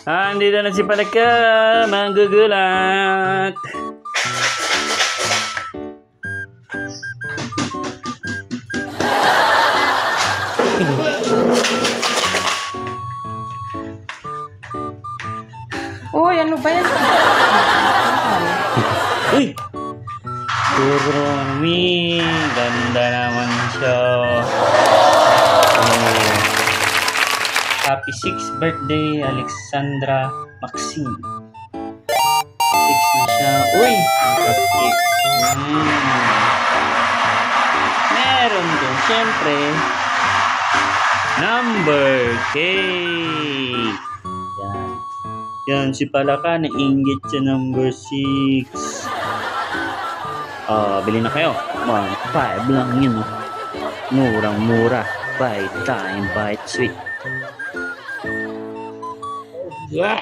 Andito na si Palaka, manggugulat. Uy, ano ba yan? Uy! Kurumi, ganda naman siya. Oh. Happy 6th birthday, Alexandra Maxine. 6 na siya. Uy! Cupcake. Meron din, syempre, number cake. Yan. Yan, si Palaka, nainggit siya number 6. Bili na kayo. 1.5 lang yun. Murang-mura. Buy time, buy sweet. Yeah.